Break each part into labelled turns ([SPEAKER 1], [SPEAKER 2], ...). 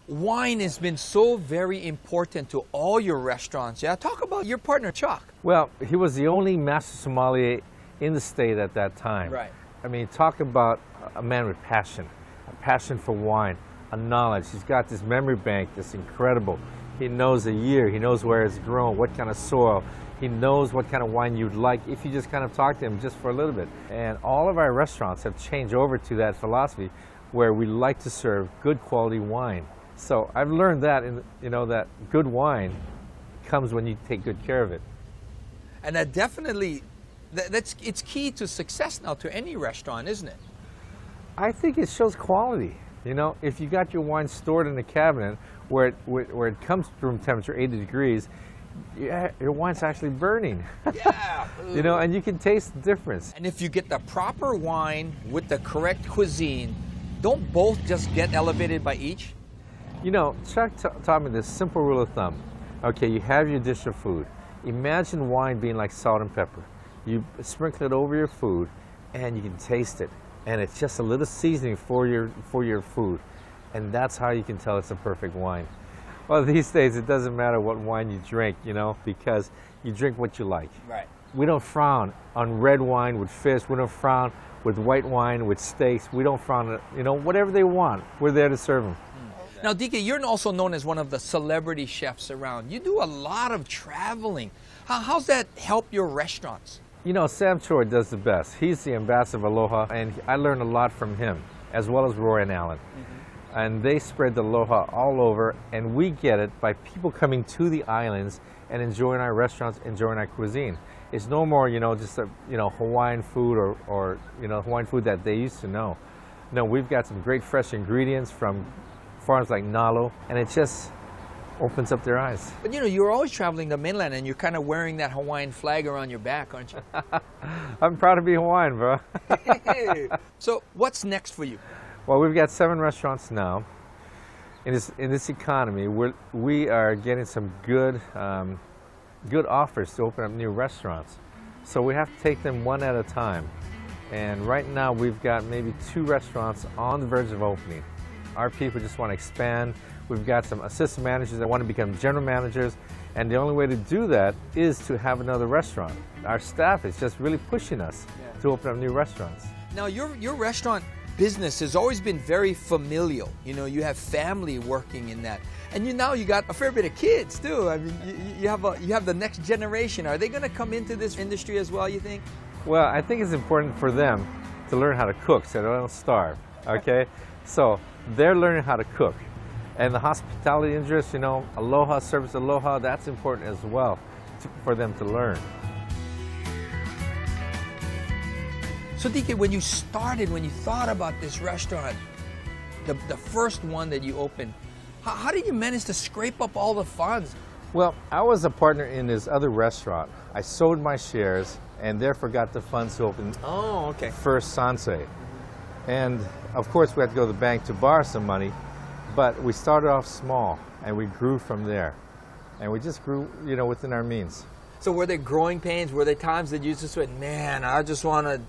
[SPEAKER 1] Wine has been so very important to all your restaurants. Yeah, talk about your partner, Chuck.
[SPEAKER 2] Well, he was the only master sommelier in the state at that time.
[SPEAKER 1] Right.
[SPEAKER 2] I mean, talk about a man with passion, a passion for wine, a knowledge. He's got this memory bank that's incredible. He knows the year, he knows where it's grown, what kind of soil. He knows what kind of wine you'd like if you just kind of talk to him just for a little bit. And all of our restaurants have changed over to that philosophy where we like to serve good quality wine. So I've learned that, that good wine comes when you take good care of it.
[SPEAKER 1] And that definitely, it's key to success now to any restaurant, isn't it?
[SPEAKER 2] I think it shows quality. You know, if you got your wine stored in a cabinet where it comes to room temperature, 80 degrees, yeah, your wine's actually burning.
[SPEAKER 1] Yeah.
[SPEAKER 2] You know, and you can taste the difference.
[SPEAKER 1] And if you get the proper wine with the correct cuisine, don't both just get elevated by each?
[SPEAKER 2] You know, Chuck taught me this simple rule of thumb. Okay, you have your dish of food. Imagine wine being like salt and pepper. You sprinkle it over your food and you can taste it. And it's just a little seasoning for your food. And that's how you can tell it's a perfect wine. Well, these days it doesn't matter what wine you drink, because you drink what you like.
[SPEAKER 1] Right.
[SPEAKER 2] We don't frown on red wine with fish. We don't frown with white wine with steaks. We don't frown on, whatever they want. We're there to serve them.
[SPEAKER 1] Now, DK, you're also known as one of the celebrity chefs around. You do a lot of traveling. How's that help your restaurants?
[SPEAKER 2] You know, Sam Choi does the best. He's the ambassador of Aloha, and I learned a lot from him, as well as Roy and Alan. And they spread the Aloha all over, and we get it by people coming to the islands and enjoying our restaurants, enjoying our cuisine. It's no more, just a, Hawaiian food or Hawaiian food that they used to know. No, we've got some great fresh ingredients from farms like Nalo, and it just opens up their eyes.
[SPEAKER 1] But you're always traveling the mainland, and you're kind of wearing that Hawaiian flag around your back, aren't you?
[SPEAKER 2] I'm proud to be Hawaiian, bro.
[SPEAKER 1] So what's next for you?
[SPEAKER 2] Well, we've got 7 restaurants now. In this economy, we are getting some good offers to open up new restaurants. So we have to take them one at a time. And right now we've got maybe 2 restaurants on the verge of opening. Our people just want to expand. We've got some assistant managers that want to become general managers. And the only way to do that is to have another restaurant. Our staff is just really pushing us to open up new restaurants.
[SPEAKER 1] Now, your restaurant business has always been very familial. You have family working in that. And now you got a fair bit of kids too. I mean, you have the next generation. Are they going to come into this industry as well, you think?
[SPEAKER 2] Well, I think it's important for them to learn how to cook so they don't starve, okay? So they're learning how to cook. And the hospitality interest, Aloha, service Aloha, that's important as well for them to learn.
[SPEAKER 1] So DK, when you thought about this restaurant, the first one that you opened, how did you manage to scrape up all the funds?
[SPEAKER 2] Well, I was a partner in this other restaurant. I sold my shares and therefore got the funds to open first Sansei. And of course we had to go to the bank to borrow some money, but we started off small and we grew from there. And we just grew, within our means.
[SPEAKER 1] So were there growing pains? Were there times that you just went, man, I just want to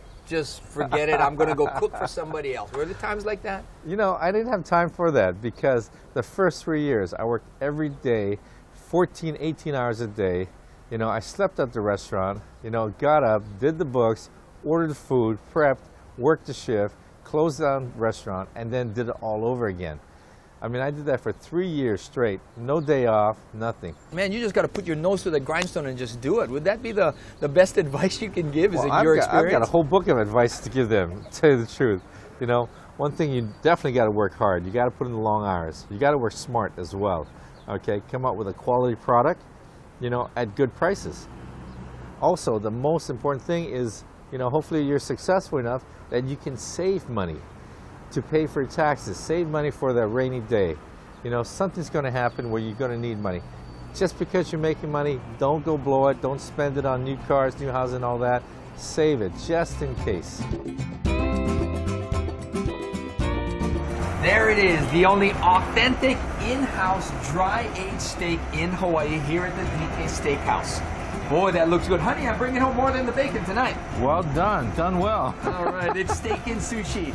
[SPEAKER 1] forget it, I'm going to go cook for somebody else? Were there times like that?
[SPEAKER 2] I didn't have time for that because the first 3 years I worked every day, 14, 18 hours a day. I slept at the restaurant, got up, did the books, ordered the food, prepped, worked the shift, closed down the restaurant, and then did it all over again. I mean, I did that for 3 years straight. No day off, nothing.
[SPEAKER 1] Man, you just got to put your nose to the grindstone and just do it. Would that be the best advice you can give? Is it your experience?
[SPEAKER 2] I've got a whole book of advice to give them, to tell you the truth. One thing, you definitely got to work hard. You got to put in the long hours. You got to work smart as well. Okay, come up with a quality product, at good prices. Also, the most important thing is, hopefully you're successful enough that you can save money to pay for your taxes, save money for that rainy day. Something's going to happen where you're going to need money. Just because you're making money, don't go blow it, don't spend it on new cars, new houses and all that. Save it, just in case.
[SPEAKER 1] There it is, the only authentic in-house dry-aged steak in Hawaii here at the DK Steakhouse. Boy, that looks good. Honey, I'm bringing home more than the bacon tonight.
[SPEAKER 2] Well done well.
[SPEAKER 1] All right, it's steak and sushi.